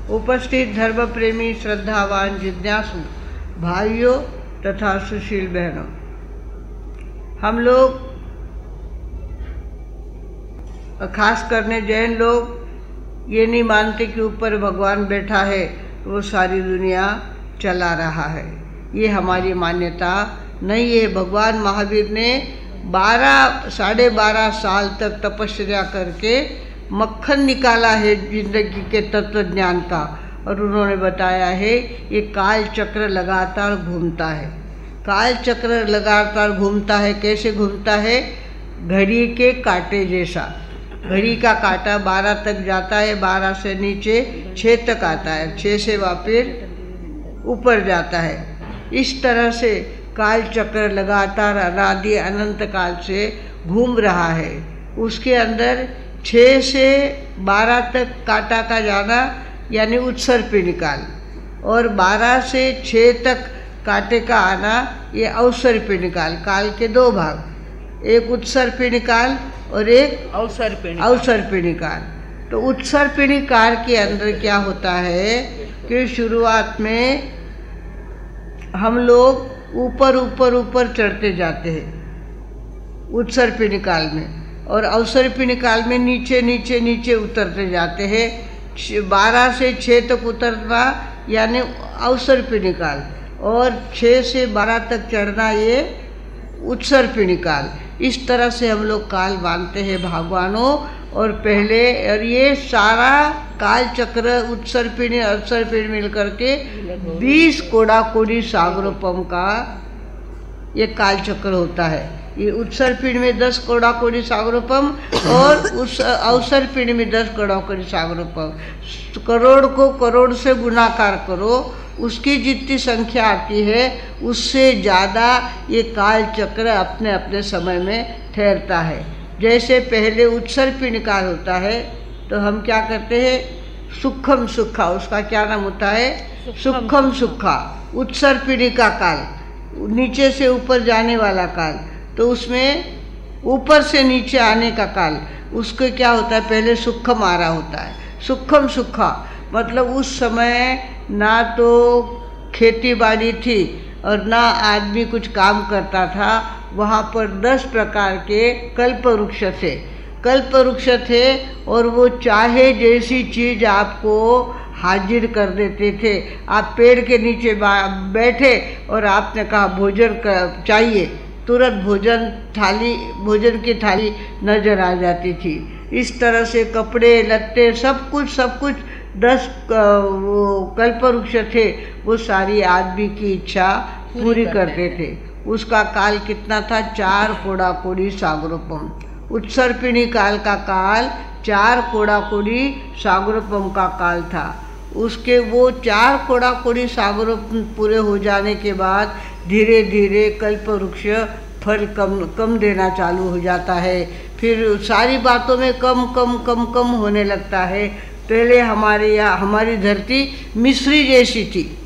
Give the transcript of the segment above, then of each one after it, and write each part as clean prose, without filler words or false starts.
उपस्थित धर्म प्रेमी, श्रद्धावान, जिज्ञासु भाइयों तथा सुशील बहनों, हम लोग खास करने जैन लोग ये नहीं मानते कि ऊपर भगवान बैठा है वो सारी दुनिया चला रहा है। ये हमारी मान्यता नहीं है। भगवान महावीर ने 12-12.5 साल तक तपस्या करके मक्खन निकाला है जिंदगी के तत्व ज्ञान का, और उन्होंने बताया है ये काल चक्र लगातार घूमता है। काल चक्र लगातार घूमता है। कैसे घूमता है? घड़ी के कांटे जैसा। घड़ी का कांटा 12 तक जाता है, 12 से नीचे 6 तक आता है, 6 से वापस ऊपर जाता है। इस तरह से काल चक्र लगातार अनादि अनंत काल से घूम रहा है। उसके अंदर 6 से 12 तक कांटा का जाना यानी उत्सर्ग पिंडकाल, और 12 से 6 तक कांटे का आना ये अवसर पिंडकाल। काल के 2 भाग, एक उत्सर्ग पिंडकाल और एक अवसर पिंडकाल। तो उत्सर्ग पिंडकाल के अंदर क्या होता है कि शुरुआत में हम लोग ऊपर चढ़ते जाते हैं उत्सर्ग पिंडकाल में, और अवसर पिंडकाल में नीचे उतरते जाते हैं। 12 से 6 तक उतरना यानी अवसर पिंडकाल, और 6 से 12 तक चढ़ना ये उत्सर्ग पिंडकाल। इस तरह से हम लोग काल मानते हैं भगवानों। और ये सारा काल चक्र उत्सर्ग पिंड अवसर पिंड मिल करके 20 कोडाकोडी सागरोपम का ये काल चक्र होता है। ये उत्सर्ग पिंड में 10 कोडाकोडी सागरोपम और उस अवसर पिंड में 10 कोडाकोडी सागरोपम। करोड़ को करोड़ से गुणाकार करो, उसकी जितनी संख्या आती है उससे ज़्यादा ये काल चक्र अपने अपने समय में ठहरता है। जैसे पहले उत्सर्ग पिंडकाल होता है तो हम क्या करते हैं? सुखम सुखा, उसका क्या नाम होता है? सुखम सुखा। उत्सर्ग पिंडिका काल, नीचे से ऊपर जाने वाला काल, तो उसमें ऊपर से नीचे आने का काल, उसको क्या होता है? पहले सुखम आ रहा होता है। सुखम सुखा मतलब उस समय ना तो खेती बाड़ी थी और ना आदमी कुछ काम करता था। वहाँ पर 10 प्रकार के कल्प वृक्ष थे। कल्प वृक्ष थे और वो चाहे जैसी चीज़ आपको हाजिर कर देते थे। आप पेड़ के नीचे बैठे और आपने कहा भोजन चाहिए, तुरंत भोजन की थाली नजर आ जाती थी। इस तरह से कपड़े लत्ते सब कुछ 10 कल्प वृक्ष थे, वो सारी आदमी की इच्छा पूरी करते थे। उसका काल कितना था? 4 कोडाकोडी सागरोपम। उत्सर्ग पिंडकाल का काल 4 कोडाकोडी सागरोपम का काल था। उसके वो 4 कोडाकोडी सागरोपम पूरे हो जाने के बाद धीरे धीरे कल्प वृक्ष फल कम देना चालू हो जाता है। फिर सारी बातों में कम होने लगता है। पहले हमारी धरती मिस्री जैसी थी।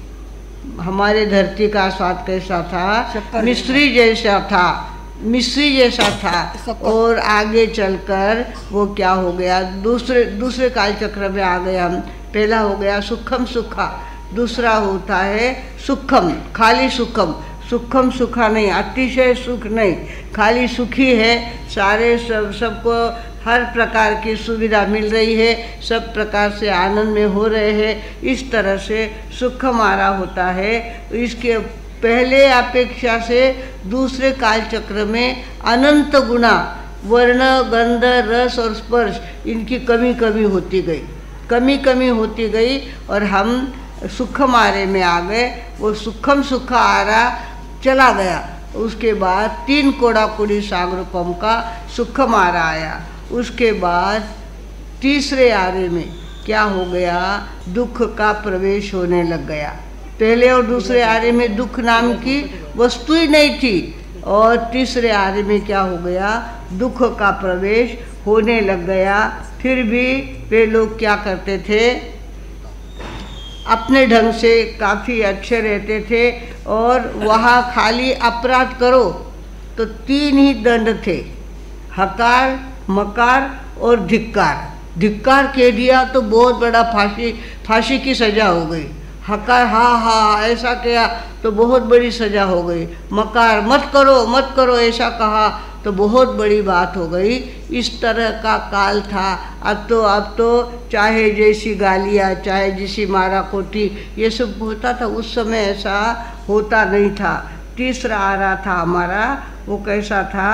हमारे धरती का स्वाद कैसा था? मिस्री जैसा था। और आगे चलकर वो क्या हो गया? दूसरे काल चक्र में आ गए हम। पहला हो गया सुखम सुखा, दूसरा होता है सुखम, खाली सुखम। सुखम सुखा नहीं, अतिशय सुख नहीं, खाली सुखी है। सारे सबको हर प्रकार की सुविधा मिल रही है, सब प्रकार से आनंद में हो रहे हैं। इस तरह से सुख हमारा होता है। इसके पहले अपेक्षा से दूसरे काल चक्र में अनंत गुना वर्ण, गंध, रस और स्पर्श इनकी कमी होती गई और हम सुखम आरे में आ गए। वो सुखम सुखा आरा चला गया। उसके बाद 3 कोडाकोडी सागरोपम का सुखम आरा आया। उसके बाद तीसरे आरे में क्या हो गया? दुख का प्रवेश होने लग गया। पहले और दूसरे आरे में दुख नाम की वस्तु ही नहीं थी, और तीसरे आरे में क्या हो गया? दुख का प्रवेश होने लग गया। फिर भी वे लोग क्या करते थे? अपने ढंग से काफ़ी अच्छे रहते थे, और वहाँ खाली अपराध करो तो 3 ही दंड थे, हकार, मकार और धिक्कार। धिक्कार कह दिया तो बहुत बड़ा फांसी की सज़ा हो गई। हकार हाँ ऐसा किया तो बहुत बड़ी सज़ा हो गई। मकार मत करो ऐसा कहा तो बहुत बड़ी बात हो गई। इस तरह का काल था। अब तो चाहे जैसी गालियाँ, चाहे जैसी मारा कोटी, ये सब होता था। उस समय ऐसा होता नहीं था। तीसरा आ रहा था हमारा, वो कैसा था,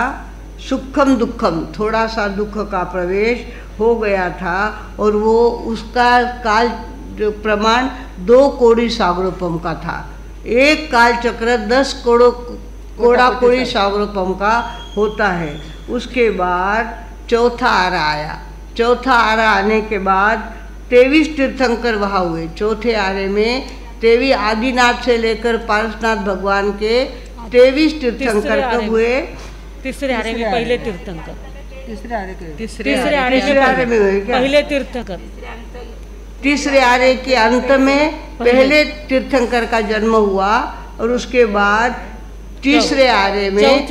सुखम दुखम, थोड़ा सा दुख का प्रवेश हो गया था। और वो उसका काल प्रमाण 2 कोड़ी सागरोपम का था। एक काल चक्र 10 कोड़ा कोड़ी सागरोपम का होता है। उसके बाद चौथा आरा आया। चौथा आरा आने के बाद 23 तीर्थंकर वहाँ हुए। चौथे आरे में 23 आदिनाथ से लेकर पारसनाथ भगवान के 23 तीर्थंकर कब हुए? तीसरे आरे में पहले तीर्थंकर, तीसरे आरे में हुए क्या? पहले तीर्थंकर, तीसरे आरे के अंत में पहले तीर्थंकर का जन्म हुआ। और उसके बाद तीसरे आरे में,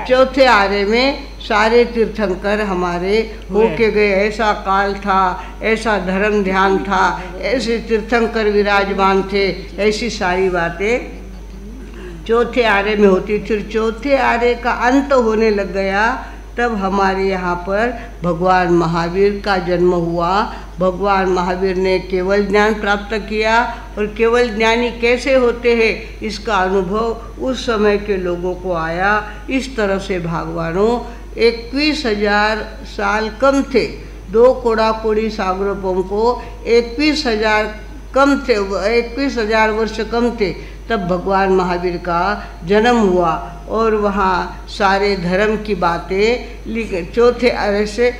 चौथे आरे में सारे तीर्थंकर हमारे होके गए। ऐसा काल था, ऐसा धर्म ध्यान था, ऐसे तीर्थंकर विराजमान थे, ऐसी सारी बातें चौथे आरे में होती। फिर चौथे आरे का अंत होने लग गया, तब हमारे यहाँ पर भगवान महावीर का जन्म हुआ। भगवान महावीर ने केवल ज्ञान प्राप्त किया। और केवल ज्ञानी कैसे होते हैं इसका अनुभव उस समय के लोगों को आया। इस तरह से भगवानों 21,000 साल कम थे। 2 कोड़ा कोड़ी सागरोपम को 21,000 कम थे, 21,000 वर्ष कम थे, तब भगवान महावीर का जन्म हुआ। और वहाँ सारे धर्म की बातें लिखे। चौथे आरे से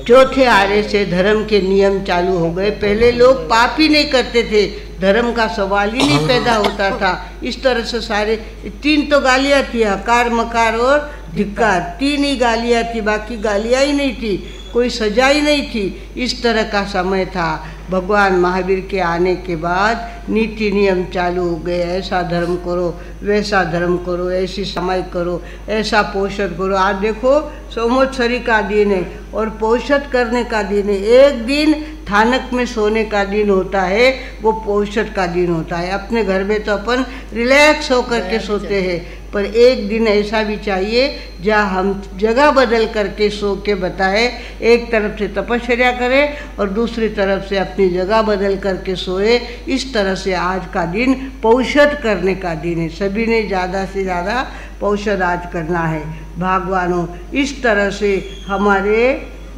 चौथे आरे से धर्म के नियम चालू हो गए। पहले लोग पाप ही नहीं करते थे, धर्म का सवाल ही नहीं पैदा होता था। इस तरह से सारे 3 तो गालियाँ थी, हकार मकार और धिक्कार, 3 ही गालियाँ थी, बाकी गालियाँ ही नहीं थी, कोई सजा ही नहीं थी। इस तरह का समय था। भगवान महावीर के आने के बाद नीति नियम चालू हो गए। ऐसा धर्म करो, वैसा धर्म करो, ऐसी समाई करो, ऐसा पोषण करो। आज देखो संवत्सरी का दिन है और पोषण करने का दिन है। एक दिन थानक में सोने का दिन होता है, वो पोषण का दिन होता है। अपने घर में तो अपन रिलैक्स होकर के सोते हैं, पर एक दिन ऐसा भी चाहिए जहाँ हम जगह बदल करके सो के बताए। एक तरफ से तपस्या करें और दूसरी तरफ से अपनी जगह बदल करके सोए। इस तरह से आज का दिन पोषण करने का दिन है। सभी ने ज़्यादा से ज़्यादा पोषण आज करना है। भगवानों, इस तरह से हमारे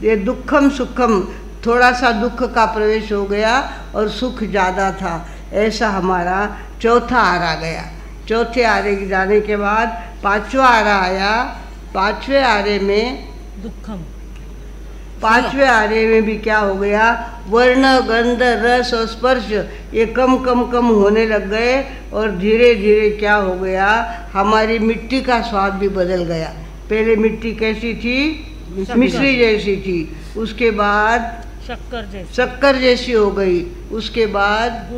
ये दुखम सुखम, थोड़ा सा दुख का प्रवेश हो गया और सुख ज़्यादा था। ऐसा हमारा चौथा आरा गया। चौथे आरे के जाने के बाद 5वां आरा आया। 5वें आरे में दुखम, 5वें आरे में भी क्या हो गया, वर्ण गंध रस और स्पर्श ये कम होने लग गए। और धीरे धीरे क्या हो गया, हमारी मिट्टी का स्वाद भी बदल गया। पहले मिट्टी कैसी थी, मिश्री जैसी थी। उसके बाद शक्कर जैसी हो गई। उसके बाद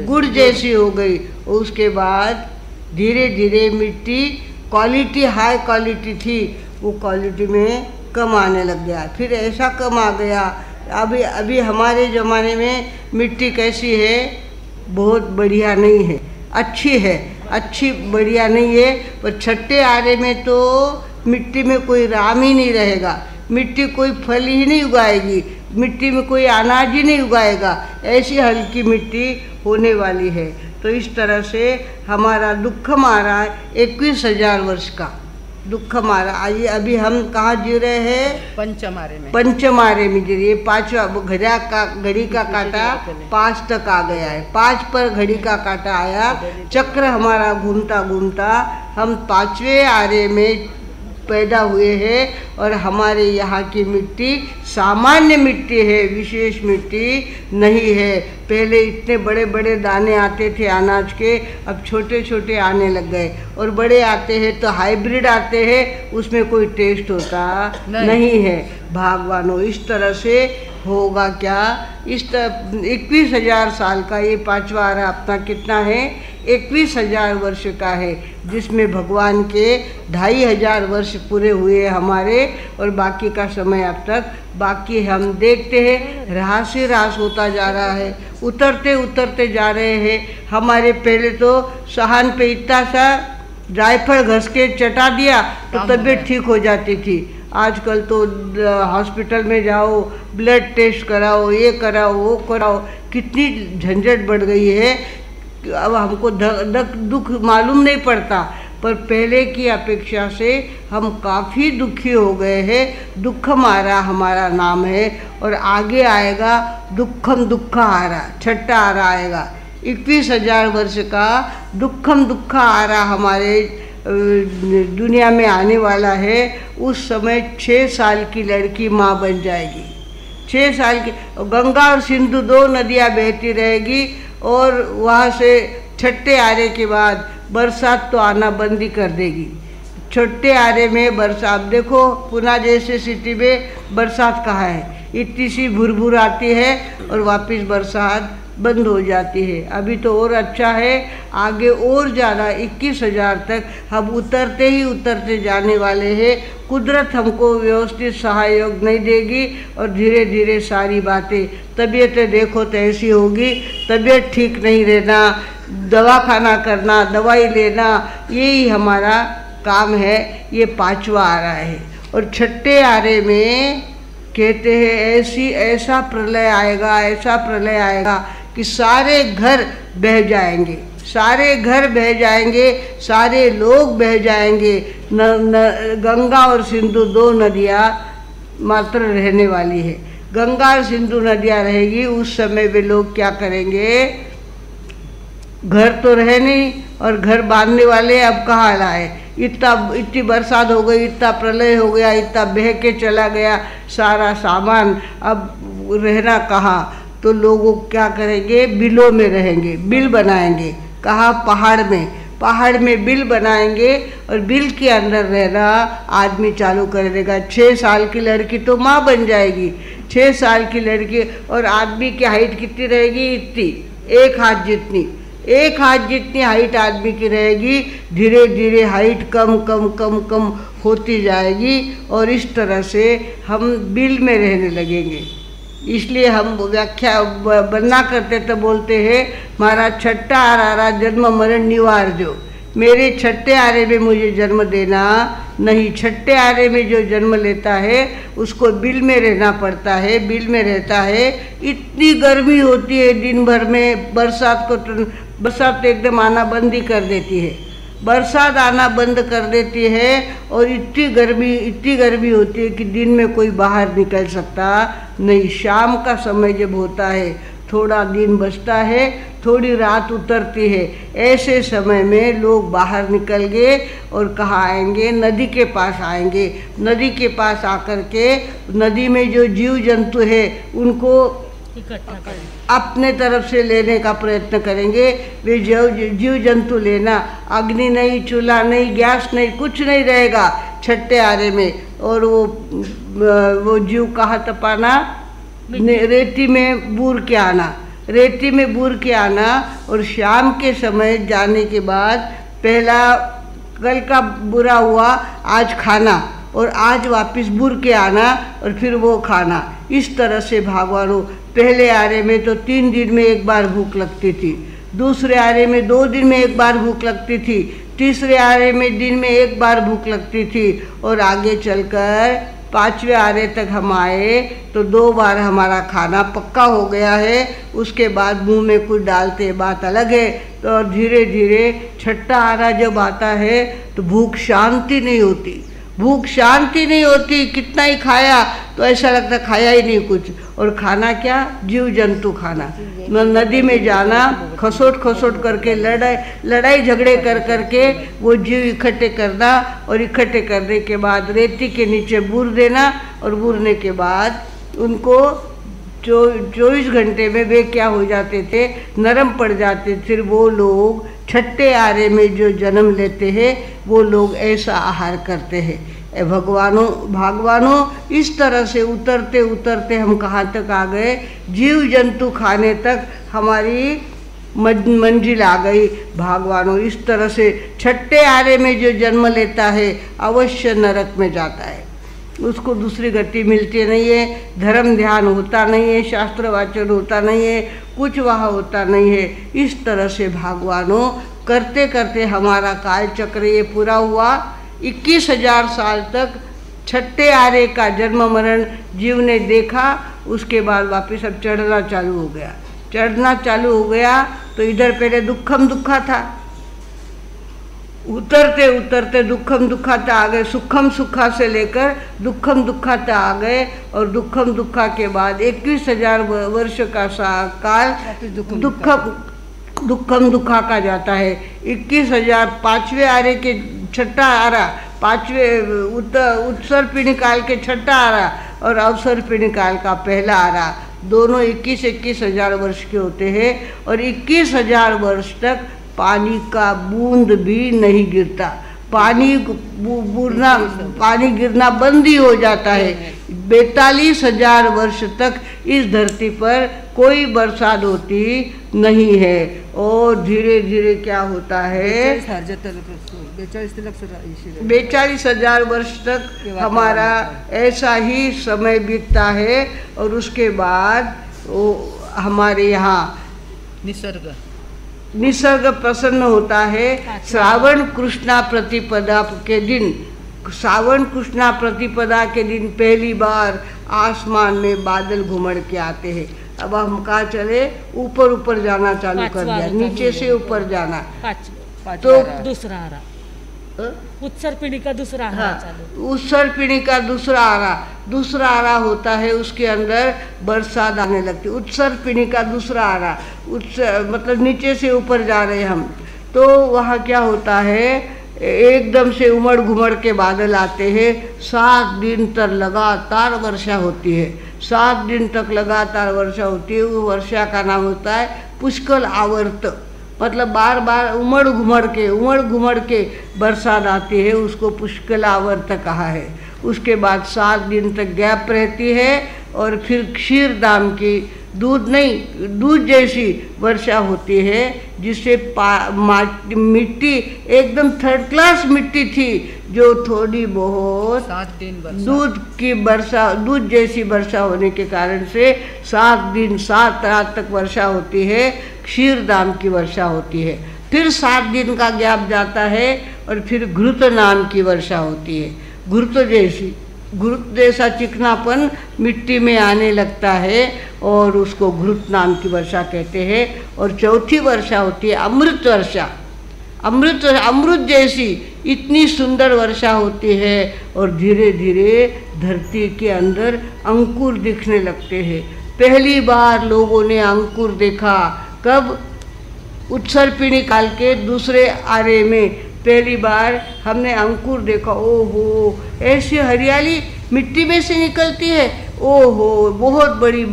गुड़ जैसी हो गई। उसके बाद धीरे धीरे मिट्टी क्वालिटी, हाई क्वालिटी थी, वो क्वालिटी में कम आने लग गया। फिर ऐसा कम आ गया। अभी हमारे ज़माने में मिट्टी कैसी है, बहुत बढ़िया नहीं है, अच्छी है, अच्छी बढ़िया नहीं है। पर छठे आरे में तो मिट्टी में कोई राम ही नहीं रहेगा, मिट्टी कोई फल ही नहीं उगाएगी, मिट्टी में कोई अनाज ही नहीं उगाएगा। ऐसी हल्की मिट्टी होने वाली है। तो इस तरह से हमारा दुखम आ रहा है, 21,000 वर्ष का दुखम आ रहा। आइए अभी हम कहाँ जी रहे हैं, पंचम आरे में जी रही है। 5वां घड़ी का काटा 5 तक आ गया है। 5 पर घड़ी का काटा आया। चक्र हमारा घूमता घूमता हम 5वें आरे में पैदा हुए हैं। और हमारे यहाँ की मिट्टी सामान्य मिट्टी है, विशेष मिट्टी नहीं है। पहले इतने बड़े बड़े दाने आते थे अनाज के, अब छोटे छोटे आने लग गए। और बड़े आते हैं तो हाइब्रिड आते हैं, उसमें कोई टेस्ट होता नहीं है। भगवानों, इस तरह से होगा क्या। इस 21,000 साल का ये 5वां आरा अपना कितना है, 21,000 वर्ष का है, जिसमें भगवान के 2,500 वर्ष पूरे हुए हमारे, और बाकी का समय अब तक बाकी। हम देखते हैं ह्रास ही ह्रास होता जा रहा है, उतरते उतरते जा रहे हैं हमारे। पहले तो सहान पे इतना सा जायफल घस के चटा दिया तो तबीयत ठीक हो जाती थी। आजकल तो हॉस्पिटल में जाओ, ब्लड टेस्ट कराओ, ये कराओ वो कराओ, कितनी झंझट बढ़ गई है। अब हमको दुख मालूम नहीं पड़ता, पर पहले की अपेक्षा से हम काफ़ी दुखी हो गए हैं। दुखम आरा हमारा नाम है, और आगे आएगा दुखम दुखा आरा, 6ठा आरा आएगा। 21,000 वर्ष का दुखम दुखा आरा हमारे दुनिया में आने वाला है। उस समय 6 साल की लड़की माँ बन जाएगी। 6 साल की गंगा और सिंधु 2 नदियाँ बहती रहेगी, और वहाँ से 6ठे आरे के बाद बरसात तो आना बंद ही कर देगी। 6ठे आरे में बरसात, देखो पुणे जैसे सिटी में बरसात कहाँ है, इतनी सी भुरभुर आती है और वापस बरसात बंद हो जाती है। अभी तो और अच्छा है, आगे और ज़्यादा 21,000 तक हम उतरते ही उतरते जाने वाले हैं। कुदरत हमको व्यवस्थित सहयोग नहीं देगी, और धीरे धीरे सारी बातें, तबीयतें देखो तो ऐसी होगी। तबीयत ठीक नहीं रहना, दवाखाना करना, दवाई लेना, यही हमारा काम है। ये 5वां आरा है। और 6ठे आरे में कहते हैं ऐसा प्रलय आएगा, ऐसा प्रलय आएगा कि सारे घर बह जाएंगे, सारे घर बह जाएंगे, सारे लोग बह जाएंगे। गंगा और सिंधु 2 नदियाँ मात्र रहने वाली है। गंगा और सिंधु नदियाँ रहेगी, उस समय वे लोग क्या करेंगे, घर तो रहे नहीं, और घर बांधने वाले अब कहाँ लाए। इतनी बरसात हो गई, इतना प्रलय हो गया, इतना बह के चला गया सारा सामान, अब रहना कहाँ। तो लोग क्या करेंगे, बिलों में रहेंगे, बिल बनाएंगे। कहाँ, पहाड़ में बिल बनाएंगे, और बिल के अंदर रहना आदमी चालू कर देगा। 6 साल की लड़की तो माँ बन जाएगी, 6 साल की लड़की, और आदमी की हाइट कितनी रहेगी, इतनी 1 हाथ जितनी, 1 हाथ जितनी हाइट आदमी की रहेगी। धीरे धीरे हाइट कम कम कम कम होती जाएगी, और इस तरह से हम बिल में रहने लगेंगे। इसलिए हम व्याख्या बनना करते तो बोलते हैं, हमारा 6ठा आरा जन्म मरण निवारजो। मेरे 6ठे आरे में मुझे जन्म देना नहीं। 6ठे आरे में जो जन्म लेता है उसको बिल में रहना पड़ता है, बिल में रहता है। इतनी गर्मी होती है दिन भर में, बरसात तो एकदम आना बंद ही कर देती है, बरसात आना बंद कर देती है। और इतनी गर्मी होती है कि दिन में कोई बाहर निकल सकता नहीं। शाम का समय जब होता है, थोड़ा दिन बचता है, थोड़ी रात उतरती है, ऐसे समय में लोग बाहर निकल गए और कहाँ आएंगे, नदी के पास आएंगे। नदी के पास आकर के नदी में जो जीव जंतु है उनको इकट्ठा करें, अपने तरफ से लेने का प्रयत्न करेंगे। वे जीव जंतु लेना, अग्नि नहीं, चूल्हा नहीं, गैस नहीं, कुछ नहीं रहेगा 6ठे आरे में। और वो जीव कहाँ तपाना, रेती में बूर के आना, रेती में बूर के आना। और शाम के समय जाने के बाद पहला कल का बुरा हुआ आज खाना, और आज वापस बूर के आना, और फिर वो खाना। इस तरह से भगवानों, पहले आरे में तो 3 दिन में एक बार भूख लगती थी, दूसरे आरे में 2 दिन में एक बार भूख लगती थी, तीसरे आरे में दिन में एक बार भूख लगती थी। और आगे चलकर 5वें आरे तक हम आए तो 2 बार हमारा खाना पक्का हो गया है। उसके बाद मुंह में कुछ डालते, बात अलग है। तो धीरे धीरे 6ठा आरा जब आता है तो भूख शांति नहीं होती, भूख शांति नहीं होती। कितना ही खाया तो ऐसा लगता खाया ही नहीं कुछ। और खाना क्या, जीव जंतु खाना। नदी में जाना, खसोट खसोट करके लड़ाई झगड़े कर करके वो जीव इकट्ठे करना, और इकट्ठे करने के बाद रेती के नीचे बूर देना, और बूरने के बाद उनको 24 घंटे में वे क्या हो जाते थे, नरम पड़ जाते। फिर वो लोग 6ठे आरे में जो जन्म लेते हैं वो लोग ऐसा आहार करते हैं। भगवानों इस तरह से उतरते उतरते हम कहाँ तक आ गए, जीव जंतु खाने तक हमारी मंजिल आ गई। भगवानों इस तरह से छठे आरे में जो जन्म लेता है अवश्य नरक में जाता है, उसको दूसरी गति मिलती नहीं है, धर्म ध्यान होता नहीं है, शास्त्र वाचन होता नहीं है, कुछ वहाँ होता नहीं है। इस तरह से भगवानों करते करते हमारा काल चक्र ये पूरा हुआ। 21,000 साल तक छठे आरे का जन्म मरण जीव ने देखा, उसके बाद वापस अब चढ़ना चालू हो गया। चढ़ना चालू हो गया तो इधर पहले दुखम दुखा था, उतरते उतरते दुखम दुखाता आ गए, सुखम सुखा से लेकर दुखम दुखाता आ गए, और दुखम दुखा के बाद 21,000 वर्ष का काल दुखम दुखा का जाता है। 21,000 पाँचवें आरे के छठा आरा, पाँचवें उत्सर पिंड काल के छठा आरा और अवसर पिंड काल का पहला आरा, दोनों 21,000 वर्ष के होते हैं। और 21,000 वर्ष तक पानी का बूंद भी नहीं गिरता, पानी गिरना बंद ही हो जाता है। 42,000 वर्ष तक इस धरती पर कोई बरसात होती नहीं है। और धीरे धीरे क्या होता है, 42,000 वर्ष तक हमारा ऐसा ही समय बीतता है। और उसके बाद हमारे यहाँ निसर्ग प्रसन्न होता है। श्रावण कृष्णा प्रतिपदा के दिन, श्रावण कृष्णा प्रतिपदा के दिन पहली बार आसमान में बादल घुमड़ के आते हैं। अब हम कहाँ चले, ऊपर ऊपर जाना चालू कर दिया, नीचे से ऊपर जाना। तो दूसरा आरा, उत्सर पिंडी का दूसरा आरा चालू। उत्सर पिंडी का दूसरा आरा होता है, उसके अंदर बरसात आने लगती। उत्सर पिंडी का दूसरा आरा, मतलब नीचे से ऊपर जा रहे हम, तो वहाँ क्या होता है, एकदम से उमड़ घुमड़ के बादल आते हैं। 7 दिन तक लगातार वर्षा होती है, 7 दिन तक लगातार वर्षा होती है। वो वर्षा का नाम होता है पुष्कल आवर्त, मतलब बार बार उमड़ घुमड़ के बरसात आती है, उसको पुष्कल आवर्त कहा है। उसके बाद 7 दिन तक गैप रहती है और फिर क्षीरधाम की दूध जैसी वर्षा होती है, जिससे मिट्टी एकदम 3rd क्लास मिट्टी थी, जो थोड़ी बहुत 7 दिन दूध जैसी वर्षा होने के कारण से 7 दिन 7 रात तक वर्षा होती है, क्षीरधाम की वर्षा होती है। फिर 7 दिन का गैप जाता है और फिर घृत नाम की वर्षा होती है। घृत जैसा चिकनापन मिट्टी में आने लगता है और उसको घृत नाम की वर्षा कहते हैं। और चौथी वर्षा होती है अमृत वर्षा। अमृत जैसी इतनी सुंदर वर्षा होती है और धीरे धीरे धरती के अंदर अंकुर दिखने लगते हैं। पहली बार लोगों ने अंकुर देखा कब, उत्सर पिंडी काल के दूसरे आरे में पहली बार हमने अंकुर देखा। ओहो, ऐसी हरियाली मिट्टी में से निकलती है, ओहो बहुत बड़ी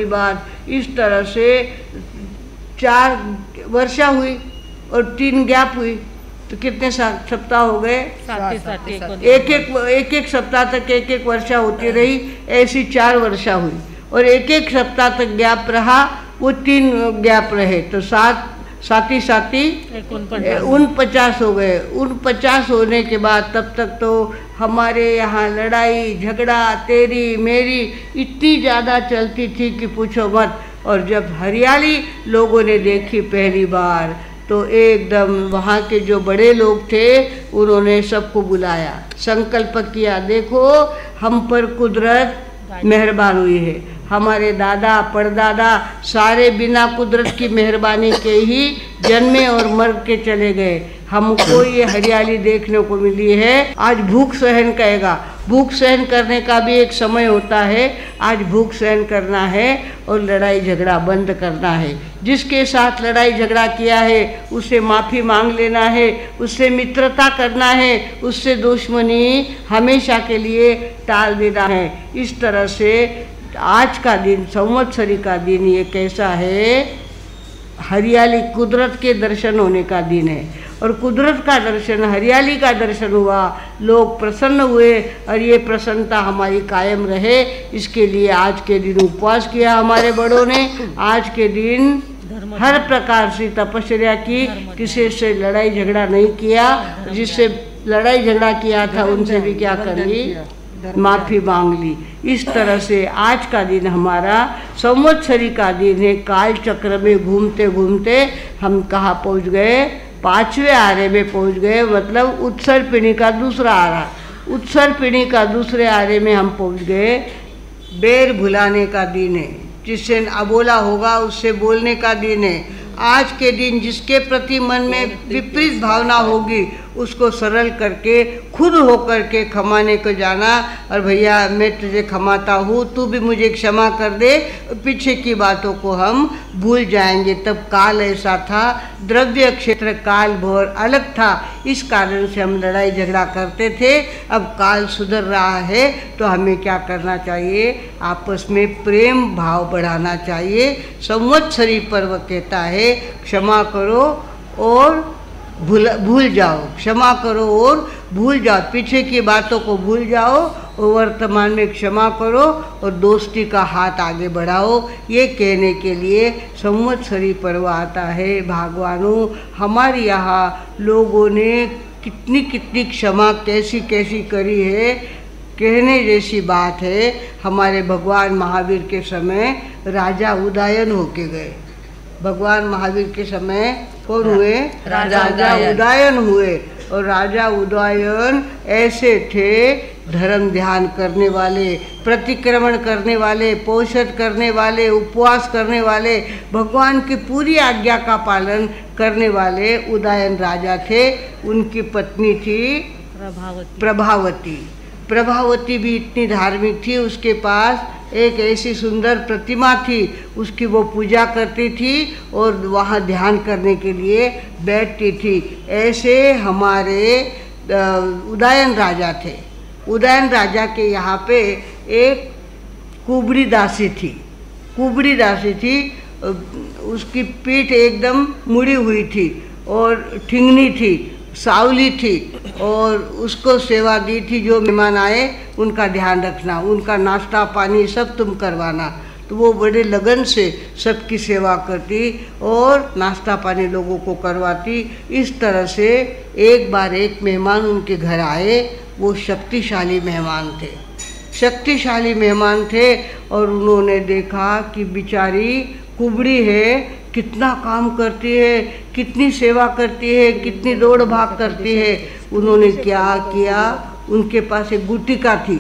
बात। इस तरह से 4 वर्षा हुई और 3 गैप हुई, तो कितने सप्ताह हो गए, एक सप्ताह तक एक वर्षा होती रही। ऐसी 4 वर्षा हुई और एक सप्ताह तक गैप रहा, वो 3 गैप रहे, तो 7 ही 49 हो गए। 49 होने के बाद तब तक तो हमारे यहाँ लड़ाई झगड़ा तेरी मेरी इतनी ज़्यादा चलती थी कि पूछो मत। और जब हरियाली लोगों ने देखी पहली बार, तो एकदम वहाँ के जो बड़े लोग थे उन्होंने सबको बुलाया, संकल्प किया, देखो हम पर कुदरत मेहरबान हुई है। हमारे दादा परदादा सारे बिना कुदरत की मेहरबानी के ही जन्मे और मर के चले गए, हमको ये हरियाली देखने को मिली है। आज भूख सहन करेगा, भूख सहन करने का भी एक समय होता है। आज भूख सहन करना है और लड़ाई झगड़ा बंद करना है। जिसके साथ लड़ाई झगड़ा किया है उससे माफ़ी मांग लेना है, उससे मित्रता करना है, उससे दुश्मनी हमेशा के लिए टाल देना है। इस तरह से आज का दिन, संवत्सरी का दिन, ये कैसा है, हरियाली कुदरत के दर्शन होने का दिन है। और कुदरत का दर्शन, हरियाली का दर्शन हुआ, लोग प्रसन्न हुए और ये प्रसन्नता हमारी कायम रहे, इसके लिए आज के दिन उपवास किया हमारे बड़ों ने। आज के दिन हर प्रकार से तपस्या की, किसी से लड़ाई झगड़ा नहीं किया, जिससे लड़ाई झगड़ा किया था उनसे भी क्या कर ली, माफ़ी मांग ली। इस तरह से आज का दिन हमारा संवत्सरी का दिन है। काल चक्र में घूमते घूमते हम कहाँ पहुँच गए, 5वें आरे में पहुँच गए, मतलब उत्सर पिणी का दूसरा आरा। उत्सर पिणी का दूसरे आरे में हम पहुँच गए। बेर भुलाने का दिन है, जिससे अबोला होगा उससे बोलने का दिन है। आज के दिन जिसके प्रति मन में विपरीत भावना होगी उसको सरल करके, खुद होकर के क्षमाने को जाना, और भैया मैं तुझे क्षमाता हूँ, तू भी मुझे क्षमा कर दे, पीछे की बातों को हम भूल जाएंगे। तब काल ऐसा था, द्रव्य क्षेत्र काल बहुत अलग था, इस कारण से हम लड़ाई झगड़ा करते थे। अब काल सुधर रहा है तो हमें क्या करना चाहिए, आपस में प्रेम भाव बढ़ाना चाहिए। संवत्सरी पर्व कहता है क्षमा करो और भूल जाओ, क्षमा करो और भूल जाओ, पीछे की बातों को भूल जाओ और वर्तमान में क्षमा करो और दोस्ती का हाथ आगे बढ़ाओ। ये कहने के लिए संवत्सरी पर्व आता है। भगवानों, हमारे यहाँ लोगों ने कितनी कितनी क्षमा कैसी कैसी करी है, कहने जैसी बात है। हमारे भगवान महावीर के समय राजा उदयन होके गए। भगवान महावीर के समय कौन हुए, राजा उदयन हुए। और राजा उदयन ऐसे थे, धर्म ध्यान करने वाले, प्रतिक्रमण करने वाले, पोषण करने वाले, उपवास करने वाले, भगवान की पूरी आज्ञा का पालन करने वाले उदयन राजा थे। उनकी पत्नी थी प्रभावती। प्रभावती भी इतनी धार्मिक थी, उसके पास एक ऐसी सुंदर प्रतिमा थी, उसकी वो पूजा करती थी और वहाँ ध्यान करने के लिए बैठती थी। ऐसे हमारे उदयन राजा थे। उदयन राजा के यहाँ पे एक कुबड़ी दासी थी। कुबड़ी दासी थी, उसकी पीठ एकदम मुड़ी हुई थी और ठिंगनी थी, सावली थी, और उसको सेवा दी थी। जो मेहमान आए उनका ध्यान रखना, उनका नाश्ता पानी सब तुम करवाना। तो वो बड़े लगन से सबकी सेवा करती और नाश्ता पानी लोगों को करवाती। इस तरह से एक बार एक मेहमान उनके घर आए। वो शक्तिशाली मेहमान थे, शक्तिशाली मेहमान थे, और उन्होंने देखा कि बेचारी कुबड़ी है, कितना काम करती है, कितनी सेवा करती है, कितनी दौड़ भाग करती है। उन्होंने क्या किया, उनके पास एक गुटिका थी,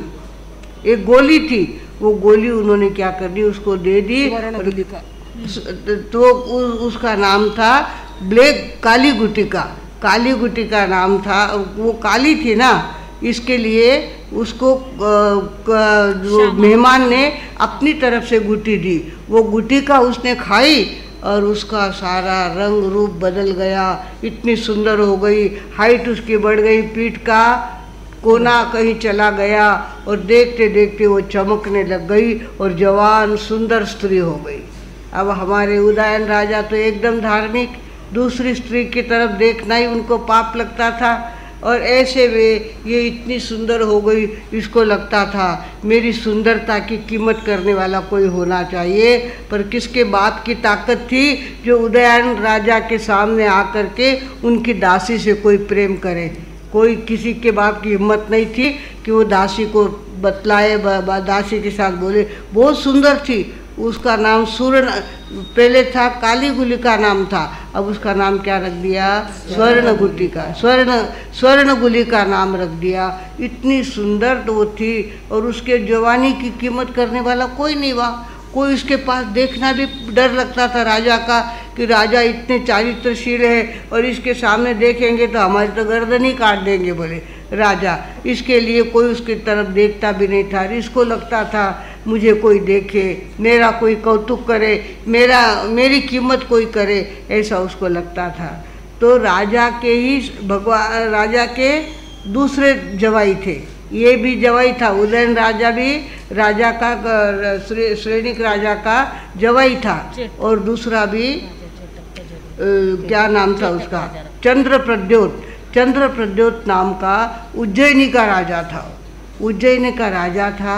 एक गोली थी, वो गोली उन्होंने क्या कर दी, उसको दे दी। तो उसका नाम था काली गुटिका। काली गुटिका नाम था। वो काली थी ना, इसके लिए उसको जो मेहमान ने अपनी तरफ से गुटी दी। वो गुटिका उसने खाई और उसका सारा रंग रूप बदल गया, इतनी सुंदर हो गई, हाइट उसकी बढ़ गई, पीठ का कोना कहीं चला गया, और देखते देखते वो चमकने लग गई और जवान सुंदर स्त्री हो गई। अब हमारे उदयन राजा तो एकदम धार्मिक, दूसरी स्त्री की तरफ देखना ही उनको पाप लगता था। और ऐसे में ये इतनी सुंदर हो गई, इसको लगता था मेरी सुंदरता की कीमत करने वाला कोई होना चाहिए। पर किसके बाप की ताकत थी जो उदयन राजा के सामने आकर के उनकी दासी से कोई प्रेम करे। कोई किसी के बाप की हिम्मत नहीं थी कि वो दासी को बतलाए, दासी के साथ बोले। बहुत सुंदर थी, उसका नाम पहले था काली गुलिका नाम था, अब उसका नाम क्या रख दिया, स्वर्ण गुटिका, स्वर्ण गुलिका नाम रख दिया। इतनी सुंदर तो वो थी, और उसके जवानी की कीमत करने वाला कोई नहीं हुआ। कोई उसके पास देखना भी डर लगता था राजा का, कि राजा इतने चारित्रशील है और इसके सामने देखेंगे तो हमारी तो गर्दन ही काट देंगे बोले राजा। इसके लिए कोई उसकी तरफ देखता भी नहीं था। इसको लगता था मुझे कोई देखे, मेरा कोई कौतुक करे, मेरी कीमत कोई करे, ऐसा उसको लगता था। तो राजा के ही राजा के दूसरे जवाई थे, ये भी जवाई था। उदयन राजा भी राजा का, श्रेणिक राजा का जवाई था, और दूसरा भी क्या नाम था उसका, चंद्रप्रद्योत नाम का उज्जैनी का राजा था। उज्जैन का राजा था,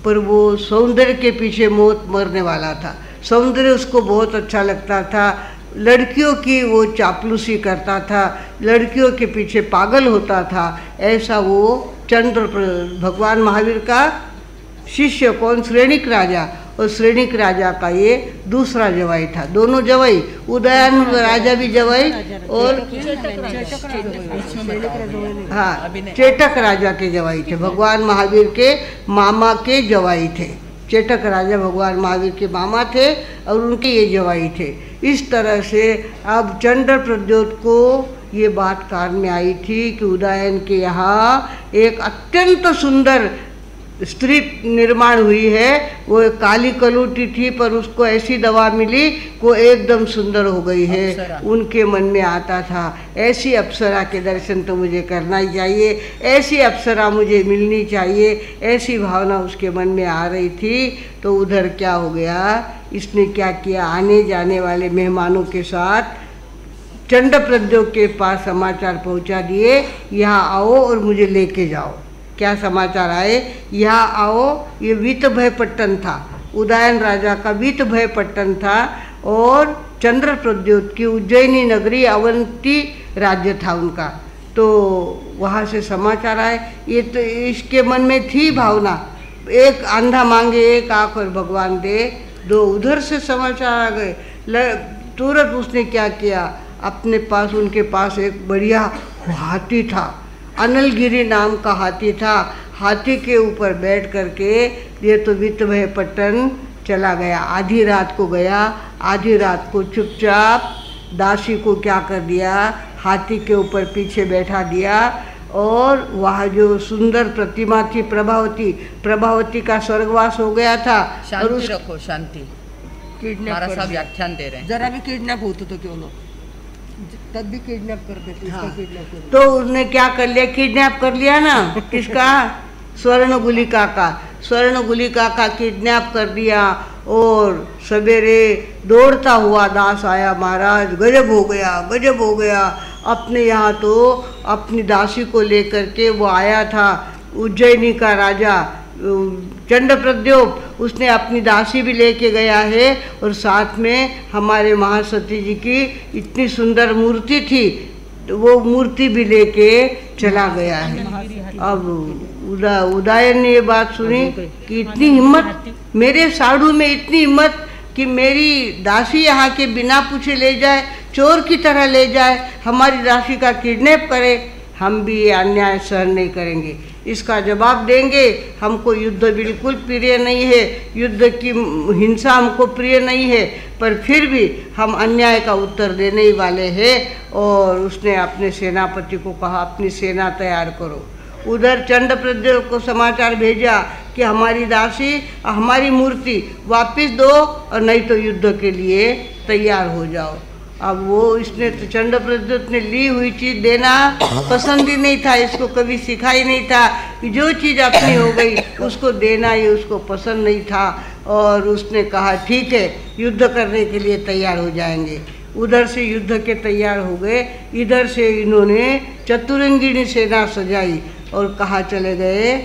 पर वो सौंदर्य के पीछे मौत मरने वाला था। सौंदर्य उसको बहुत अच्छा लगता था, लड़कियों की वो चापलूसी करता था, लड़कियों के पीछे पागल होता था। ऐसा वो भगवान महावीर का शिष्य कौन? श्रेणिक राजा। और श्रेणिक राजा का ये दूसरा जवाई था। दोनों जवाई, उदयन राजा भी जवाई और हाँ चेटक राजा के जवाई थे। भगवान महावीर के मामा के जवाई थे। चेटक राजा भगवान महावीर के मामा थे और उनके ये जवाई थे। इस तरह से अब चंद्रप्रद्योत को ये बात कान में आई थी कि उदयन के यहाँ एक अत्यंत सुंदर स्त्री निर्माण हुई है। वो एक काली कलूटी थी, पर उसको ऐसी दवा मिली वो एकदम सुंदर हो गई है। उनके मन में आता था ऐसी अप्सरा के दर्शन तो मुझे करना ही चाहिए, ऐसी अप्सरा मुझे मिलनी चाहिए, ऐसी भावना उसके मन में आ रही थी। तो उधर क्या हो गया, इसने क्या किया, आने जाने वाले मेहमानों के साथ चंद्रप्रद्योत के पास समाचार पहुंचा दिए, यहाँ आओ और मुझे लेके जाओ। क्या समाचार आए, यहाँ आओ। ये वीतभयपट्टन था, उदयन राजा का वीतभयपट्टन था और चंद्रप्रद्योत की उज्जैनी नगरी अवंती राज्य था उनका। तो वहाँ से समाचार आए। ये तो इसके मन में थी भावना, एक अंधा मांगे एक आँख और भगवान दे दो। उधर से समाचार आ गए। तुरंत उसने क्या किया, अपने पास उनके पास एक बढ़िया हाथी था, अनलगिरी नाम का हाथी था। हाथी के ऊपर बैठ करके ये तो वीतभयपट्टन चला गया। आधी रात को गया, आधी रात को चुपचाप दासी को क्या कर दिया, हाथी के ऊपर पीछे बैठा दिया। और वहाँ जो सुंदर प्रतिमा थी प्रभावती का स्वर्गवास हो गया था। और उस रखो शांति, किडनैप कर व्याख्यान दे रहे हैं। जरा भी किडनैप होते तो क्यों लोग तब भी किडनैप करते थे। हाँ। तो उसने क्या कर लिया, किडनैप कर लिया ना। किसका? स्वर्णगुलिका का। स्वर्णगुलिका का किडनैप कर दिया। और सवेरे दौड़ता हुआ दास आया, महाराज गजब हो गया, गजब हो गया। अपने यहाँ तो अपनी दासी को लेकर के वो आया था, उज्जैनी का राजा चंद्रप्रद्योत। उसने अपनी दासी भी लेके गया है और साथ में हमारे महासती जी की इतनी सुंदर मूर्ति थी, तो वो मूर्ति भी लेके चला गया है। अब उदयन ने ये बात सुनी कि इतनी हिम्मत, मेरे साधु में इतनी हिम्मत कि मेरी दासी यहाँ के बिना पूछे ले जाए, चोर की तरह ले जाए, हमारी दासी का किडनैप करे। हम भी ये अन्याय सहन नहीं करेंगे, इसका जवाब देंगे। हमको युद्ध बिल्कुल प्रिय नहीं है, युद्ध की हिंसा हमको प्रिय नहीं है, पर फिर भी हम अन्याय का उत्तर देने ही वाले हैं। और उसने अपने सेनापति को कहा, अपनी सेना तैयार करो। उधर चंद्रप्रद्योत को समाचार भेजा कि हमारी दासी, हमारी मूर्ति वापस दो और नहीं तो युद्ध के लिए तैयार हो जाओ। अब वो इसने तो चंद्रप्रद्योत ने ली हुई चीज़ देना पसंद ही नहीं था, इसको कभी सिखा ही नहीं था कि जो चीज़ अपनी हो गई उसको देना ये उसको पसंद नहीं था। और उसने कहा ठीक है, युद्ध करने के लिए तैयार हो जाएंगे। उधर से युद्ध के तैयार हो गए, इधर से इन्होंने चतुरंगिणी सेना सजाई और कहाँ चले गए,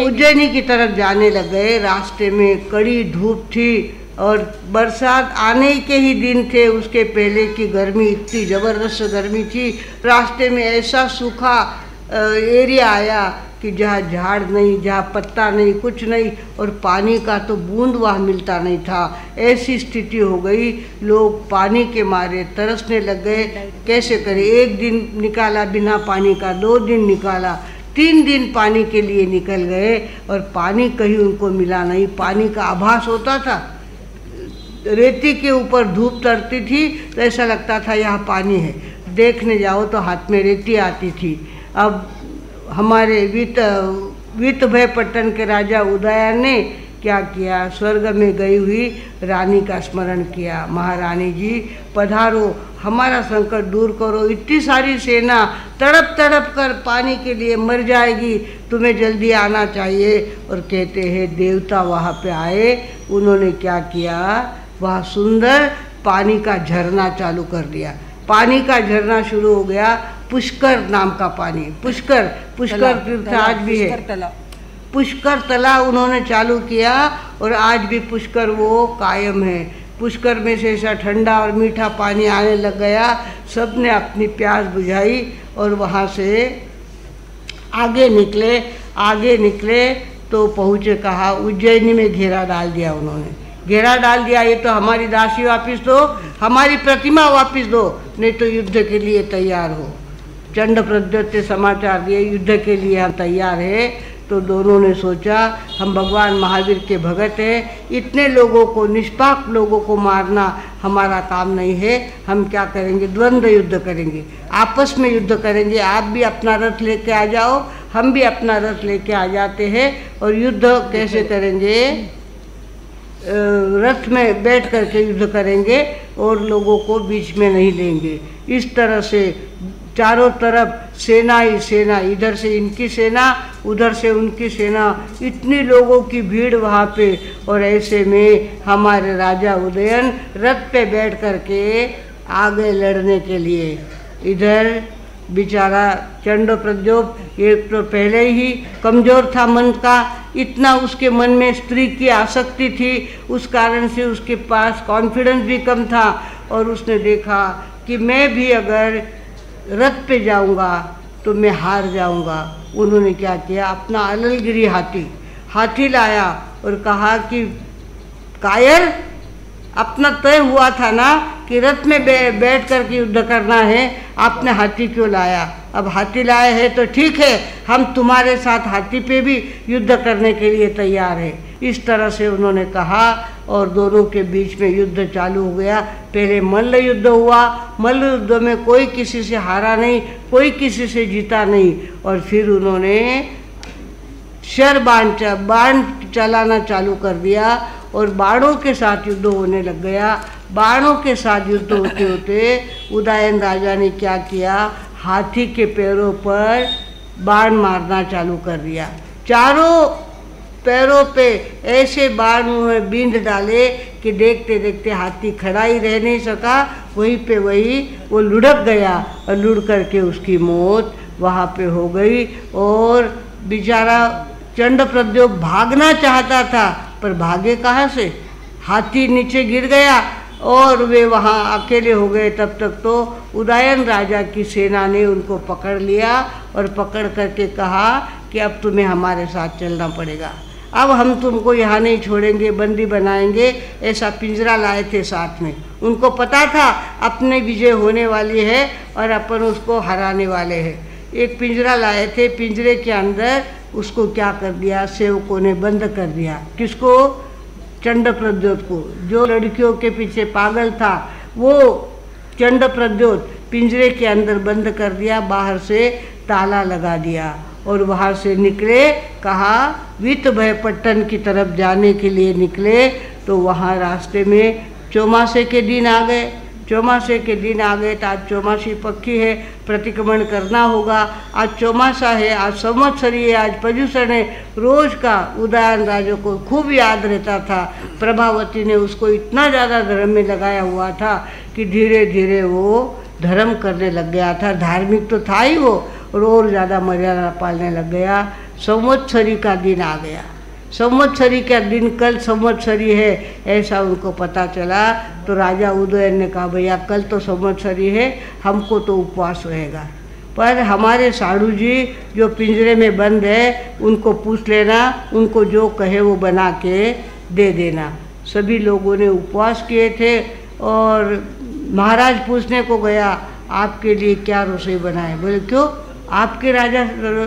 उज्जैनी की तरफ जाने लग गए। रास्ते में कड़ी धूप थी और बरसात आने के ही दिन थे, उसके पहले की गर्मी इतनी ज़बरदस्त गर्मी थी। रास्ते में ऐसा सूखा एरिया आया कि जहाँ झाड़ नहीं, जहाँ पत्ता नहीं, कुछ नहीं, और पानी का तो बूंद वहाँ मिलता नहीं था। ऐसी स्थिति हो गई, लोग पानी के मारे तरसने लग गए। कैसे करें, एक दिन निकाला बिना पानी का, 2 दिन निकाला, 3 दिन पानी के लिए निकल गए और पानी कहीं उनको मिला नहीं। पानी का आभास होता था, रेती के ऊपर धूप तरती थी तो ऐसा लगता था यहाँ पानी है, देखने जाओ तो हाथ में रेती आती थी। अब हमारे वीतभयपट्टन के राजा उदयन ने क्या किया, स्वर्ग में गई हुई रानी का स्मरण किया। महारानी जी पधारो, हमारा संकट दूर करो, इतनी सारी सेना तड़प तड़प कर पानी के लिए मर जाएगी, तुम्हें जल्दी आना चाहिए। और कहते हैं देवता वहाँ पे आए, उन्होंने क्या किया, वह सुंदर पानी का झरना चालू कर दिया। पानी का झरना शुरू हो गया, पुष्कर नाम का पानी। पुष्कर तीर्थ आज भी है, पुष्कर तालाब उन्होंने चालू किया और आज भी पुष्कर वो कायम है। पुष्कर में से ऐसा ठंडा और मीठा पानी आने लग गया, सब ने अपनी प्यास बुझाई और वहाँ से आगे निकले तो पहुँचे, कहा उज्जैनी में घेरा डाल दिया उन्होंने। घेरा डाल दिया, ये तो हमारी दासी वापस दो, हमारी प्रतिमा वापस दो, नहीं तो युद्ध के लिए तैयार हो। चंड प्रद्योत से समाचार दिए युद्ध के लिए हम तैयार है। तो दोनों ने सोचा हम भगवान महावीर के भगत हैं, इतने लोगों को, निष्पाप लोगों को मारना हमारा काम नहीं है। हम क्या करेंगे, द्वंद्व युद्ध करेंगे, आपस में युद्ध करेंगे। आप भी अपना रथ लेके आ जाओ, हम भी अपना रथ लेके आ जाते हैं और युद्ध कैसे करेंगे, रथ में बैठ करके युद्ध करेंगे और लोगों को बीच में नहीं लेंगे। इस तरह से चारों तरफ सेना ही सेना, इधर से इनकी सेना, उधर से उनकी सेना, इतनी लोगों की भीड़ वहाँ पे। और ऐसे में हमारे राजा उदयन रथ पे बैठ करके आ गए लड़ने के लिए। इधर बेचारा चंड प्रद्योत, एक तो पहले ही कमज़ोर था मन का, इतना उसके मन में स्त्री की आसक्ति थी, उस कारण से उसके पास कॉन्फिडेंस भी कम था। और उसने देखा कि मैं भी अगर रथ पे जाऊंगा तो मैं हार जाऊंगा। उन्होंने क्या किया, अपना अललगिरी हाथी लाया और कहा कि कायर, अपना तय हुआ था ना कि रथ में बैठ कर के युद्ध करना है, आपने हाथी क्यों लाया? अब हाथी लाए हैं तो ठीक है, हम तुम्हारे साथ हाथी पे भी युद्ध करने के लिए तैयार है। इस तरह से उन्होंने कहा और दोनों के बीच में युद्ध चालू हो गया। पहले मल्ल युद्ध हुआ, मल्ल युद्ध में कोई किसी से हारा नहीं, कोई किसी से जीता नहीं। और फिर उन्होंने बाण चलाना चालू कर दिया और बाणों के साथ युद्ध होने लग गया। बाणों के साथ युद्ध होते होते उदयन राजा ने क्या किया, हाथी के पैरों पर बाण मारना चालू कर दिया। चारों पैरों पे ऐसे बाण उन्होंने बींध डाले कि देखते देखते हाथी खड़ा ही रह नहीं सका, वहीं पे वही वो लुढ़क गया और लुढ़ करके उसकी मौत वहाँ पे हो गई। और बेचारा चंड प्रद्योत भागना चाहता था पर भागे कहाँ से, हाथी नीचे गिर गया और वे वहाँ अकेले हो गए। तब तक तो उदयन राजा की सेना ने उनको पकड़ लिया और पकड़ करके कहा कि अब तुम्हें हमारे साथ चलना पड़ेगा, अब हम तुमको यहाँ नहीं छोड़ेंगे, बंदी बनाएंगे। ऐसा पिंजरा लाए थे साथ में, उनको पता था अपने विजय होने वाली है और अपन उसको हराने वाले हैं। एक पिंजरा लाए थे, पिंजरे के अंदर उसको क्या कर दिया, सेवकों ने बंद कर दिया। किसको? चंड प्रद्योत को। जो लड़कियों के पीछे पागल था वो चंड प्रद्योत पिंजरे के अंदर बंद कर दिया, बाहर से ताला लगा दिया और वहाँ से निकले। कहा वित भय पट्टन की तरफ जाने के लिए निकले तो वहाँ रास्ते में चौमासे के दिन आ गए। चौमासे के दिन आ गए तो आज चौमासी पक्की है, प्रतिक्रमण करना होगा। आज चौमासा है, आज संवत्सरी है, आज पर्युषण है। रोज का उदयन राजा को खूब याद रहता था। प्रभावती ने उसको इतना ज़्यादा धर्म में लगाया हुआ था कि धीरे धीरे वो धर्म करने लग गया था। धार्मिक तो था ही वो, और ज़्यादा मर्यादा पालने लग गया। संवत्सरी का दिन आ गया। संवत्सरी का दिन कल संवत्सरी है ऐसा उनको पता चला तो राजा उदयन ने कहा भैया कल तो संवत्सरी है, हमको तो उपवास रहेगा, पर हमारे साधु जी जो पिंजरे में बंद है उनको पूछ लेना, उनको जो कहे वो बना के दे देना। सभी लोगों ने उपवास किए थे और महाराज पूछने को गया आपके लिए क्या रसोई बनाए? बोले क्यों, आपके राजा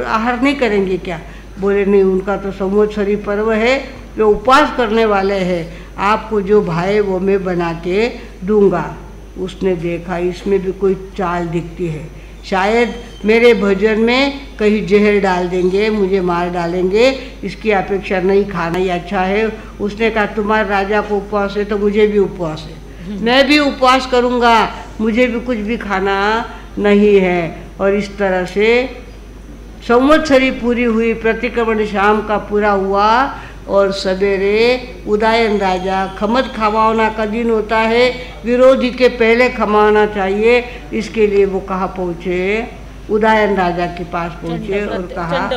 आहार नहीं करेंगे क्या? बोले नहीं, उनका तो संवत्सरी पर्व है, जो उपवास करने वाले हैं, आपको जो भाए वो मैं बना के दूंगा। उसने देखा इसमें भी कोई चाल दिखती है, शायद मेरे भोजन में कहीं जहर डाल देंगे, मुझे मार डालेंगे, इसकी अपेक्षा नहीं, खाना ही अच्छा है। उसने कहा तुम्हारे राजा को उपवास है तो मुझे भी उपवास है, मैं भी उपवास करूँगा, मुझे भी कुछ भी खाना नहीं है। और इस तरह से संवत्सरी पूरी हुई, प्रतिक्रमण शाम का पूरा हुआ और सवेरे उदयन राजा खमत खवाना का दिन होता है, विरोधी के पहले खमाना चाहिए, इसके लिए वो कहाँ पहुँचे, उदयन राजा के पास पहुँचे और कहा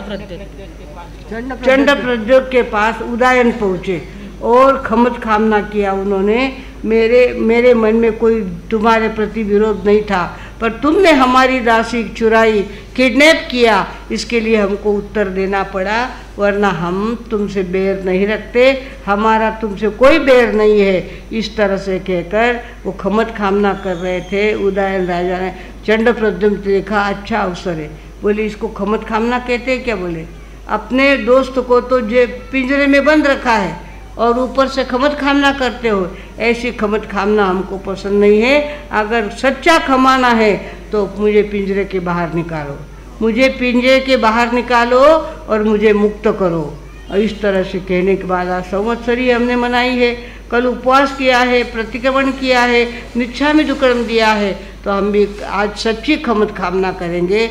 चंडप्रद्योत के पास उदयन पहुँचे और खमत खामना किया उन्होंने। मेरे मन में कोई तुम्हारे प्रति विरोध नहीं था, पर तुमने हमारी दासी चुराई, किडनैप किया, इसके लिए हमको उत्तर देना पड़ा, वरना हम तुमसे बैर नहीं रखते, हमारा तुमसे कोई बैर नहीं है। इस तरह से कहकर वो खमत खामना कर रहे थे। उदयन राजा ने चंडप्रद्युम्न से देखा, अच्छा अवसर है। बोले इसको खमत खामना कहते हैं क्या? बोले अपने दोस्त को तो जे पिंजरे में बंद रखा है और ऊपर से खमत खामना करते हो, ऐसी खमत खामना हमको पसंद नहीं है। अगर सच्चा खमाना है तो मुझे पिंजरे के बाहर निकालो, मुझे पिंजरे के बाहर निकालो और मुझे मुक्त करो। और इस तरह से कहने के बाद आज संवत्सरी हमने मनाई है, कल उपवास किया है, प्रतिक्रमण किया है, निच्छामी दुक्कड़म दिया है, तो हम भी आज सच्ची खमत खामना करेंगे।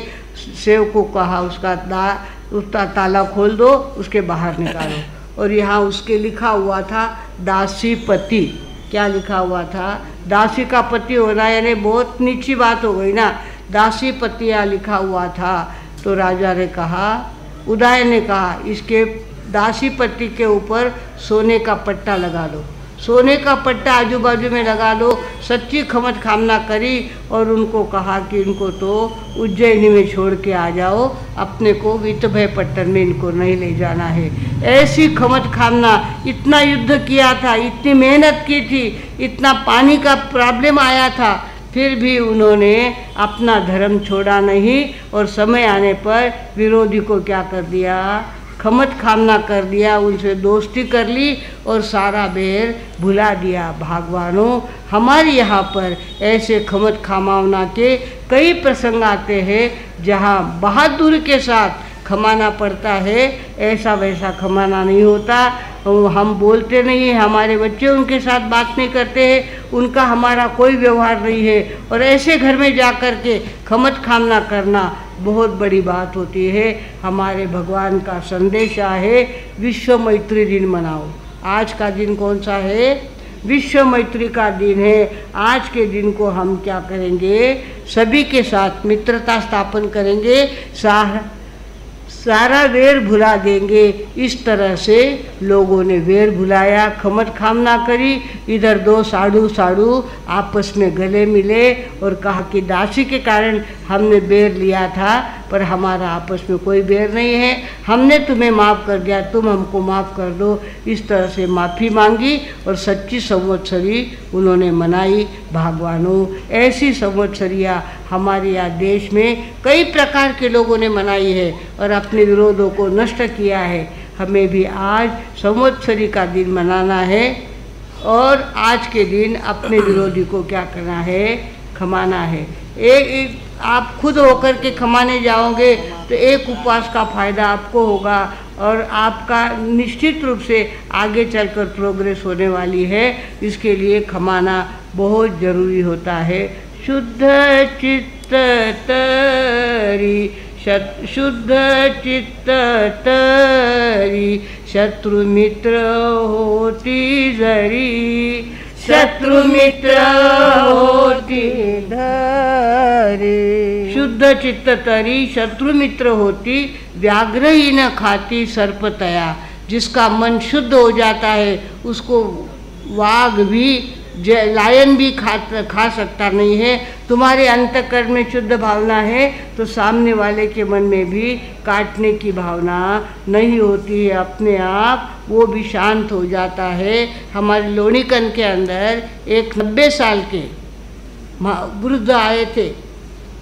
सेव को कहा उसका ताला खोल दो, उसके बाहर निकालो। और यहाँ उसके लिखा हुआ था दासी पति। क्या लिखा हुआ था? दासी का पति होना यानी बहुत नीची बात हो गई ना, दासी पति यहाँ लिखा हुआ था। तो राजा ने कहा, उदय ने कहा, इसके दासी पति के ऊपर सोने का पट्टा लगा दो, सोने का पट्टा आजू बाजू में लगा दो। सच्ची खमत खामना करी और उनको कहा कि इनको तो उज्जैनी में छोड़ के आ जाओ, अपने को वितभय पट्टन में इनको नहीं ले जाना है। ऐसी खमत खामना, इतना युद्ध किया था, इतनी मेहनत की थी, इतना पानी का प्रॉब्लम आया था, फिर भी उन्होंने अपना धर्म छोड़ा नहीं और समय आने पर विरोधी को क्या कर दिया, खमत खामना कर दिया, उनसे दोस्ती कर ली और सारा बैर भुला दिया। भगवानों, हमारे यहाँ पर ऐसे खमत खामावना के कई प्रसंग आते हैं जहाँ बहादुरी के साथ खमाना पड़ता है, ऐसा वैसा खमाना नहीं होता। हम बोलते नहीं हैं, हमारे बच्चे उनके साथ बात नहीं करते हैं, उनका हमारा कोई व्यवहार नहीं है, और ऐसे घर में जा कर के खमत खामना करना बहुत बड़ी बात होती है। हमारे भगवान का संदेश है, विश्व मैत्री दिन मनाओ। आज का दिन कौन सा है? विश्व मैत्री का दिन है। आज के दिन को हम क्या करेंगे, सभी के साथ मित्रता स्थापन करेंगे, सारा वेर भुला देंगे। इस तरह से लोगों ने वेर भुलाया, खमत खामना करी। इधर दो साधु आपस में गले मिले और कहा कि दासी के कारण हमने बेर लिया था, पर हमारा आपस में कोई बेर नहीं है, हमने तुम्हें माफ़ कर दिया, तुम हमको माफ़ कर दो। इस तरह से माफ़ी मांगी और सच्ची संवत्सरी उन्होंने मनाई। भगवानों, ऐसी संवत्सरियाँ हमारे यहाँ देश में कई प्रकार के लोगों ने मनाई है और अपने विरोधों को नष्ट किया है। हमें भी आज संवत्सरी का दिन मनाना है और आज के दिन अपने विरोधी को क्या करना है, खमाना है। एक आप खुद होकर के खमाने जाओगे तो एक उपवास का फायदा आपको होगा और आपका निश्चित रूप से आगे चलकर प्रोग्रेस होने वाली है। इसके लिए खमाना बहुत ज़रूरी होता है। शुद्ध चित्त तरी शुद्ध चित्त तरी शत्रु मित्र होती जरी, शत्रु मित्र होती धरी। शुद्ध चित्त तरी शत्रु मित्र होती, व्याघ्र ही न खाती सर्पतया। जिसका मन शुद्ध हो जाता है उसको वाघ भी, लायन भी खा सकता नहीं है। तुम्हारे अंतःकरण में शुद्ध भावना है तो सामने वाले के मन में भी काटने की भावना नहीं होती है, अपने आप वो भी शांत हो जाता है। हमारे लोणीकन के अंदर एक 90 साल के वृद्ध आए थे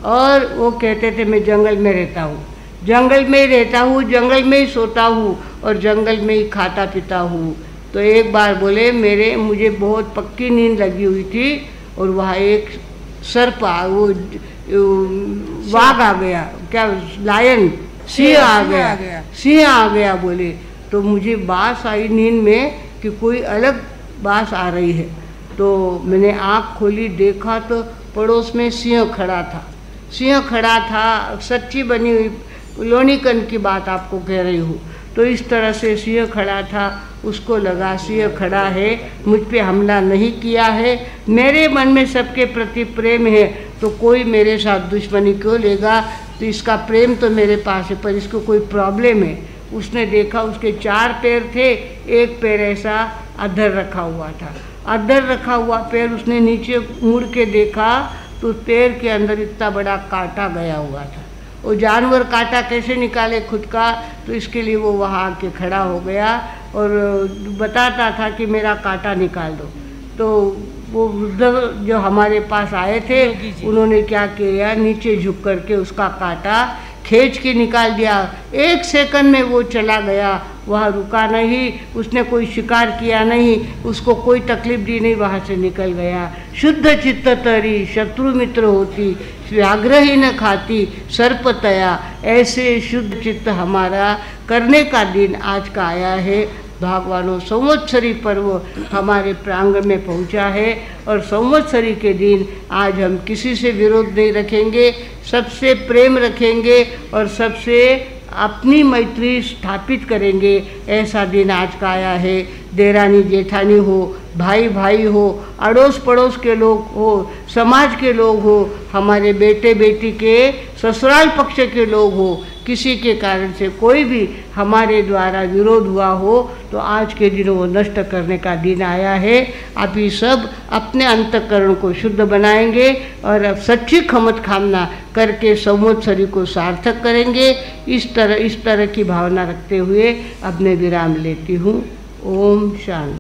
और वो कहते थे मैं जंगल में रहता हूँ, जंगल में ही रहता हूँ, जंगल में ही सोता हूँ और जंगल में ही खाता पीता हूँ। तो एक बार बोले मुझे बहुत पक्की नींद लगी हुई थी और वहाँ एक सर्प वो वाघ आ गया, क्या लायन, सिंह आ गया बोले। तो मुझे बास आई नींद में कि कोई अलग बास आ रही है। तो मैंने आँख खोली, देखा तो पड़ोस में सिंह खड़ा था। सच्ची बनी हुई लोणीकन की बात आपको कह रही हूँ। तो इस तरह से सिंह खड़ा था, उसको लगा सिंह खड़ा है, मुझ पे हमला नहीं किया है, मेरे मन में सबके प्रति प्रेम है, तो कोई मेरे साथ दुश्मनी क्यों लेगा। तो इसका प्रेम तो मेरे पास है, पर इसको कोई प्रॉब्लम है। उसने देखा उसके 4 पैर थे, एक पैर ऐसा अधर रखा हुआ था। अधर रखा हुआ पैर उसने नीचे मुड़ के देखा तो पैर के अंदर इतना बड़ा कांटा गया हुआ था। वो जानवर कांटा कैसे निकाले खुद का, तो इसके लिए वो वहाँ आके खड़ा हो गया और बताता था कि मेरा कांटा निकाल दो। तो वो वृद्ध जो हमारे पास आए थे उन्होंने क्या किया, नीचे झुक करके उसका कांटा खींच के निकाल दिया। 1 सेकंड में वो चला गया, वहाँ रुका नहीं, उसने कोई शिकार किया नहीं, उसको कोई तकलीफ दी नहीं, वहाँ से निकल गया। शुद्ध चित्त तरी शत्रु मित्र होती, व्याघ्र ही न खाती सर्पतया। ऐसे शुद्ध चित्त हमारा करने का दिन आज का आया है। भगवानों, संवत्सरी पर्व हमारे प्रांगण में पहुंचा है और संवत्सरी के दिन आज हम किसी से विरोध नहीं रखेंगे, सबसे प्रेम रखेंगे और सबसे अपनी मैत्री स्थापित करेंगे। ऐसा दिन आज का आया है। देरानी जेठानी हो, भाई भाई हो, अड़ोस पड़ोस के लोग हो, समाज के लोग हो, हमारे बेटे बेटी के ससुराल पक्ष के लोग हो, किसी के कारण से कोई भी हमारे द्वारा विरोध हुआ हो तो आज के दिन वो नष्ट करने का दिन आया है। अभी सब अपने अंतःकरण को शुद्ध बनाएंगे और अब सच्ची खमत खामना करके संवत्सरी को सार्थक करेंगे। इस तरह की भावना रखते हुए अब मैं विराम लेती हूँ। ओम शांति।